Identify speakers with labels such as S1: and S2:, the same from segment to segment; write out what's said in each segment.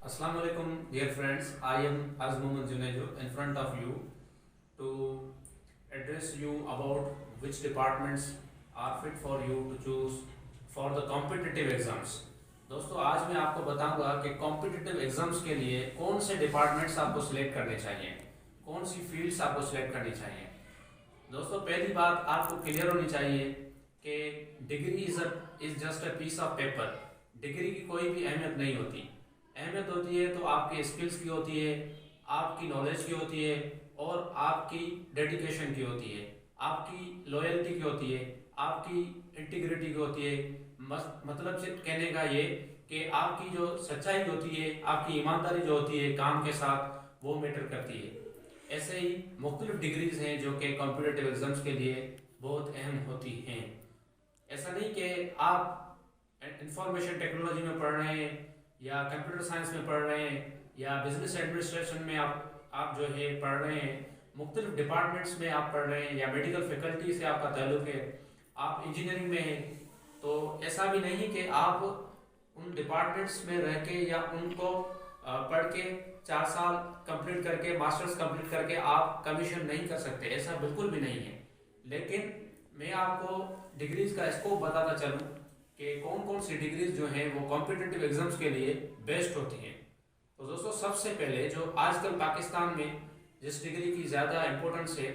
S1: Assalamu alaikum, dear friends. I am Arz Mohammad Junejo in front of you to address you about which departments are fit for you to choose for the competitive exams. दोस्तों आज मैं आपको बताऊंगा कि competitive exams के लिए कौन से डिपार्टमेंट्स आपको सिलेक्ट करने चाहिए, कौन सी फील्ड्स आपको सिलेक्ट करनी चाहिए। दोस्तों पहली बात आपको क्लियर होनी चाहिए कि degree is just a piece of paper. Degree की कोई भी अहमियत नहीं होती। अहमियत होती है तो आपके स्किल्स की होती है, आपकी नॉलेज की होती है और आपकी डेडिकेशन की होती है, आपकी लॉयल्टी की होती है, आपकी इंटीग्रिटी की होती है। मतलब से कहने का ये कि आपकी जो सच्चाई होती है, आपकी ईमानदारी जो होती है काम के साथ, वो मैटर करती है। ऐसे ही मुख्तलिफ डिग्रीज हैं जो कि कॉम्पिटिटिव एग्जाम्स के लिए बहुत अहम होती हैं। ऐसा नहीं कि आप इंफॉर्मेशन टेक्नोलॉजी में पढ़ रहे हैं या कंप्यूटर साइंस में पढ़ रहे हैं या बिजनेस एडमिनिस्ट्रेशन में आप जो है पढ़ रहे हैं, मुख्तलिफ डिपार्टमेंट्स में आप पढ़ रहे हैं या मेडिकल फैकल्टी से आपका ताल्लुक है, आप इंजीनियरिंग में हैं, तो ऐसा भी नहीं कि आप उन डिपार्टमेंट्स में रह के या उनको पढ़ के 4 साल कंप्लीट करके मास्टर्स कंप्लीट करके आप कमीशन नहीं कर सकते, ऐसा बिल्कुल भी नहीं है। लेकिन मैं आपको डिग्रीज का स्कोप बताता चलूँ कि कौन कौन सी डिग्रीज जो हैं वो कॉम्पिटिटिव एग्जाम्स के लिए बेस्ट होती हैं। तो दोस्तों सबसे पहले जो आजकल पाकिस्तान में जिस डिग्री की ज़्यादा इम्पोर्टेंस है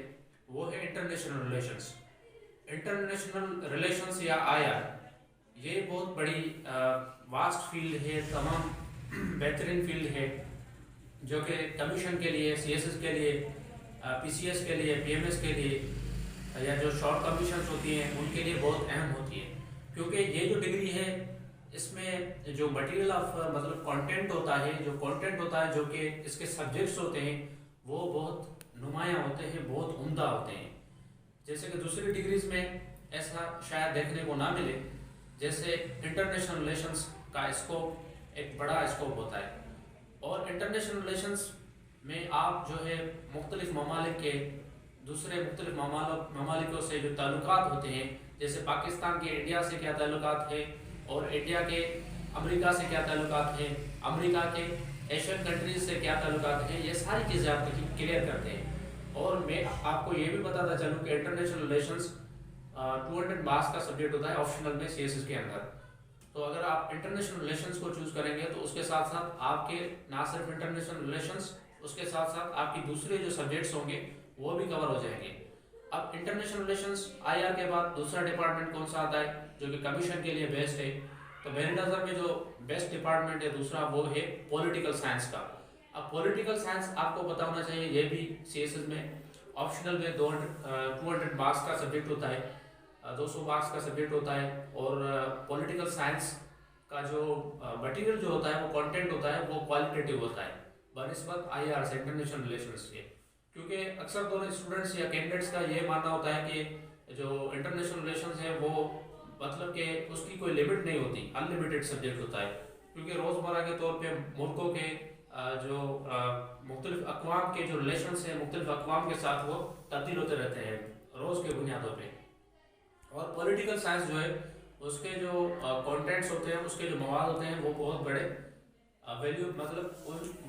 S1: वो है इंटरनेशनल रिलेशंस। इंटरनेशनल रिलेशंस या आईआर, ये बहुत बड़ी वास्ट फील्ड है, तमाम बेहतरीन फील्ड है जो कि कमीशन के लिए, सीएसएस के लिए, पीसीएस के लिए, पीएमएस के लिए या जो शॉर्ट कमीशंस होती हैं उनके लिए बहुत अहम होती है। क्योंकि ये जो डिग्री है इसमें जो मटेरियल ऑफ मतलब कंटेंट होता है, जो कि इसके सब्जेक्ट्स होते हैं वो बहुत नुमायाँ होते हैं, बहुत उम्दा होते हैं। जैसे कि दूसरी डिग्रीज में ऐसा शायद देखने को ना मिले। जैसे इंटरनेशनल रिलेशंस का स्कोप एक बड़ा स्कोप होता है और इंटरनेशनल रिलेशंस में आप जो है मुख्तलिफ ममालिक के दूसरे मुख्तलिफ ममालिकों से जो ताल्लुकात होते हैं, जैसे पाकिस्तान के इंडिया से क्या ताल्लुकात है और इंडिया के अमेरिका से क्या ताल्लुकात है, अमेरिका के एशियन कंट्रीज से क्या ताल्लुकात है, ये सारी चीज़ें आप क्लियर करते हैं। और मैं आपको ये भी बताता चलूँ कि इंटरनेशनल रिलेशंस 200 मार्क्स का सब्जेक्ट होता है ऑप्शनल में सीएसएस के अंदर। तो अगर आप इंटरनेशनल रिलेशंस को चूज़ करेंगे तो उसके साथ साथ आपके ना सिर्फ इंटरनेशनल रिलेशंस, उसके साथ साथ आपकी दूसरे जो सब्जेक्ट्स होंगे वो भी कवर हो जाएंगे। अब इंटरनेशनल रिलेशंस आईआर के बाद दूसरा डिपार्टमेंट कौन सा आता है जो कि कमीशन के लिए बेस्ट है? तो मेरी नज़र में जो बेस्ट डिपार्टमेंट है दूसरा वो है पॉलिटिकल साइंस का। अब पॉलिटिकल साइंस आपको पता होना चाहिए, ये भी सीएसएस में ऑप्शनल में 200 मार्क्स का सब्जेक्ट होता है, 200 मार्क्स का सब्जेक्ट होता है। और पॉलिटिकल साइंस का जो मटीरियल जो होता है वो कंटेंट होता है वो क्वालिटेटिव होता है बनिस्बत आईआर से, इंटरनेशनल रिलेशंस के। क्योंकि अक्सर दोनों स्टूडेंट्स या कैंडिडेट्स का ये मानना होता है कि जो इंटरनेशनल रिलेशंस है वो मतलब कि उसकी कोई लिमिट नहीं होती, अनलिमिटेड सब्जेक्ट होता है। क्योंकि रोज़मर्रा के तौर पे मुल्कों के जो मुख्तलिफ अक़वाम के जो रिलेशंस हैं मुख्तलिफ अक़वाम के साथ वो तब्दील होते रहते हैं रोज़ के बुनियादों पे। और पॉलिटिकल साइंस जो है उसके जो कंटेंट्स होते हैं, उसके जो मवाद होते हैं वो बहुत बड़े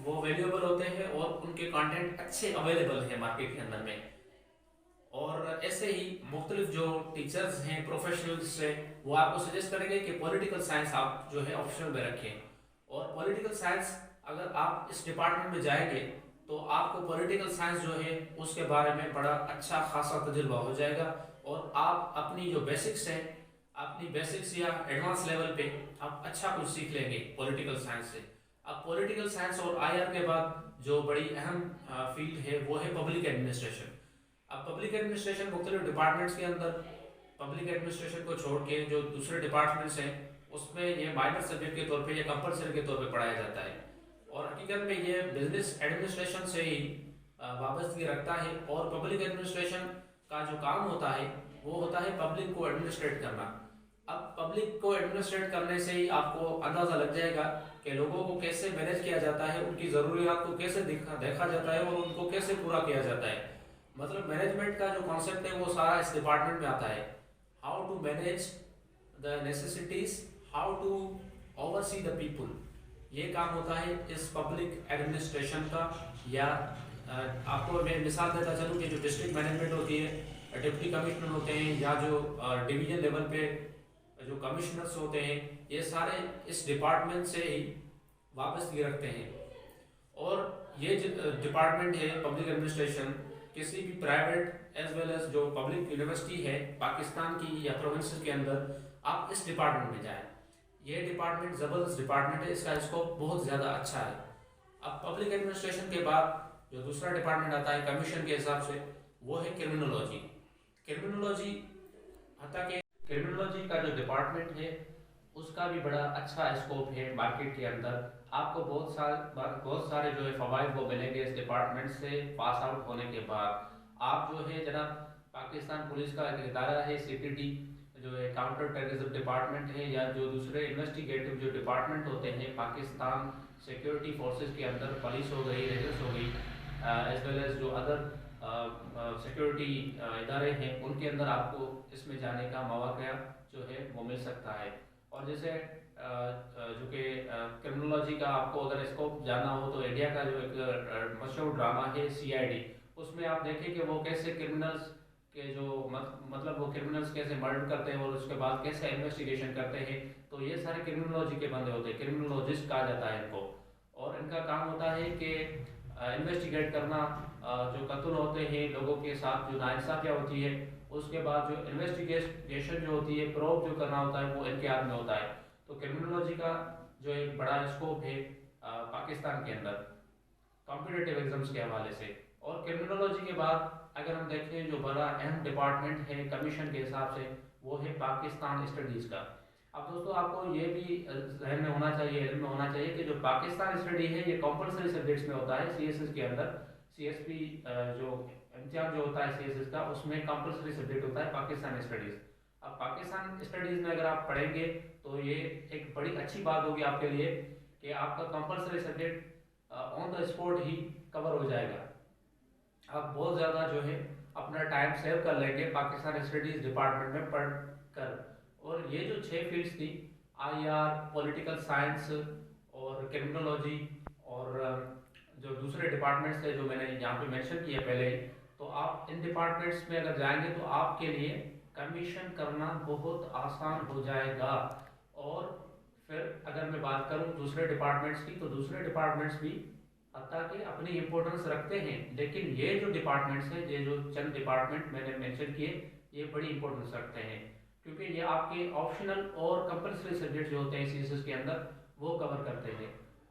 S1: वो वैल्यूएबल होते हैं और उनके कंटेंट अच्छे अवेलेबल हैं मार्केट के अंदर में। और ऐसे ही मुख्तलिफ जो टीचर्स हैं, प्रोफेशनल्स हैं, वो आपको सजेस्ट करेंगे कि पॉलिटिकल साइंस आप जो है ऑप्शनल में रखें। और पॉलिटिकल साइंस अगर आप इस डिपार्टमेंट में जाएंगे तो आपको पॉलिटिकल साइंस जो है उसके बारे में बड़ा अच्छा खासा तजुर्बा हो जाएगा और आप अपनी जो बेसिक्स हैं, अपनी बेसिक्स या एडवांस लेवल पे आप अच्छा कुछ सीख लेंगे पॉलिटिकल साइंस से। अब पॉलिटिकल साइंस और आईआर के बाद जो बड़ी अहम फील्ड है वो है पब्लिक एडमिनिस्ट्रेशन। अब पब्लिक एडमिनिस्ट्रेशन मुख्तलिफ डिपार्टमेंट्स के अंदर पब्लिक एडमिनिस्ट्रेशन को छोड़ के जो दूसरे डिपार्टमेंट्स हैं उसमें ये माइनर सब्जेक्ट के तौर पे या कंपलसरी के तौर पे पढ़ाया जाता है। और हकीकत में ये बिजनेस एडमिनिस्ट्रेशन से ही वाबस्तगी रखता है। और पब्लिक एडमिनिस्ट्रेशन का जो काम होता है वो होता है पब्लिक को एडमिनिस्ट्रेट करना। अब पब्लिक को एडमिनिस्ट्रेट करने से ही आपको अंदाज़ा लग जाएगा कि लोगों को कैसे मैनेज किया जाता है, उनकी ज़रूरियात को कैसे देखा जाता है और उनको कैसे पूरा किया जाता है। मतलब मैनेजमेंट का जो कॉन्सेप्ट है वो सारा इस डिपार्टमेंट में आता है। How to manage the necessities, how to oversee the people. ये काम होता है इस पब्लिक एडमिनिस्ट्रेशन का। या आपको मैं मिसाल देता चलूँ कि जो डिस्ट्रिक्ट मैनेजमेंट होती है, डिप्टी कमिश्नर होते हैं, या जो डिवीजन लेवल पे जो कमिश्नर्स होते हैं, ये सारे इस डिपार्टमेंट से ही वाबस्तगी रखते हैं। और ये डिपार्टमेंट है पब्लिक एडमिनिस्ट्रेशन, किसी भी प्राइवेट एज वेल एज जो पब्लिक यूनिवर्सिटी है पाकिस्तान की या प्रोविंस के अंदर, आप इस डिपार्टमेंट में जाएं। ये डिपार्टमेंट ज़बरदस्त डिपार्टमेंट है, इसका स्कोप बहुत ज़्यादा अच्छा है। अब पब्लिक एडमिनिस्ट्रेशन के बाद जो दूसरा डिपार्टमेंट आता है कमीशन के हिसाब से, वो है क्रिमिनोलॉजी। क्रिमिनोलॉजी हालांकि क्रिमिनोलॉजी का जो डिपार्टमेंट है उसका भी बड़ा अच्छा स्कोप है मार्केट के अंदर। आपको बहुत सारे जो है फ़वाइद वो मिलेंगे इस डिपार्टमेंट से पास आउट होने के बाद। आप जो है जनाब पाकिस्तान पुलिस का एक इदारा है CTD, जो है काउंटर टेररिज्म डिपार्टमेंट है, या जो दूसरे इन्वेस्टिगेटिव जो डिपार्टमेंट होते हैं पाकिस्तान सिक्योरिटी फोर्सेस के अंदर, पुलिस हो गई, रेंजर्स हो गई, एज वेल एज जो अदर सिक्योरिटी इदारे हैं, उनके अंदर आपको इसमें जाने का मौका जो है वो मिल सकता है। और जैसे जो कि क्रिमिनोलॉजी का आपको अगर स्कोप जानना हो तो इंडिया का जो एक मशहूर ड्रामा है CID, उसमें आप देखें कि वो कैसे क्रिमिनल्स के जो मतलब वो क्रिमिनल्स कैसे मर्डर करते हैं और उसके बाद कैसे इन्वेस्टिगेशन करते हैं। तो ये सारे क्रिमिनोलॉजी के बंदे होते हैं, क्रिमिनोलॉजिस्ट कहा जाता है इनको। और इनका काम होता है कि इन्वेस्टिगेट करना, जो कत्ल होते हैं लोगों के साथ, जो नाइंसाफियाँ होती है, उसके बाद जो इन्वेस्टिगेशन जो होती है, प्रोब जो करना होता है, वो इनके हाथ में होता है। तो क्रिमिनोलॉजी का जो एक बड़ा स्कोप है पाकिस्तान के अंदर कॉम्पिटिटिव एग्जाम्स के हवाले से। और क्रिमिनोलॉजी के बाद अगर हम देखें जो बड़ा अहम डिपार्टमेंट है कमीशन के हिसाब से, वो है पाकिस्तान स्टडीज़ का। अब दोस्तों आपको ये भी जहन में होना चाहिए, इल्म में होना चाहिए कि जो पाकिस्तान स्टडी है ये कंपलसरी सब्जेक्ट्स में होता है। CSS के अंदर CSP जो इम्तिहान जो होता है CSS का, उसमें कंपलसरी सब्जेक्ट होता है पाकिस्तान स्टडीज़। अब पाकिस्तान स्टडीज़ में अगर आप पढ़ेंगे तो ये एक बड़ी अच्छी बात होगी आपके लिए कि आपका compulsory subject on the spot he cover हो जाएगा। आप बहुत ज़्यादा जो है अपना टाइम सेव कर लेंगे पाकिस्तान स्टडीज़ डिपार्टमेंट में पढ़ कर। और ये जो 6 फील्ड्स थी, IR, पॉलिटिकल साइंस और क्रिमिनोलॉजी और जो दूसरे डिपार्टमेंट्स थे जो मैंने यहाँ पे मेंशन किए पहले ही, तो आप इन डिपार्टमेंट्स में अगर जाएंगे तो आपके लिए कमीशन करना बहुत आसान हो जाएगा। और फिर अगर मैं बात करूँ दूसरे डिपार्टमेंट्स की, तो दूसरे डिपार्टमेंट्स भी हत्ता कि अपनी इम्पोर्टेंस रखते हैं, लेकिन ये जो डिपार्टमेंट्स हैं, ये जो चंद डिपार्टमेंट मैंने मेंशन किए, ये बड़ी इंपॉर्टेंस रखते हैं, क्योंकि ये आपके ऑप्शनल और कंपलसरी सब्जेक्ट जो होते हैं CSS के अंदर वो कवर करते हैं।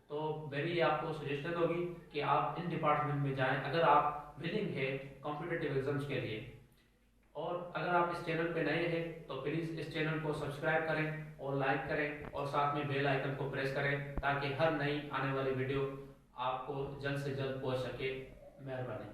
S1: तो मेरी ये आपको सजेशन होगी कि आप इन डिपार्टमेंट में जाएं अगर आप विलिंग है कॉम्पिटिटिव एग्जाम्स के लिए। और अगर आप इस चैनल पे नए हैं तो प्लीज़ इस चैनल को सब्सक्राइब करें और लाइक करें और साथ में बेल आइकन को प्रेस करें ताकि हर नई आने वाली वीडियो आपको जल्द से जल्द पहुंच सके। मेहरबानी।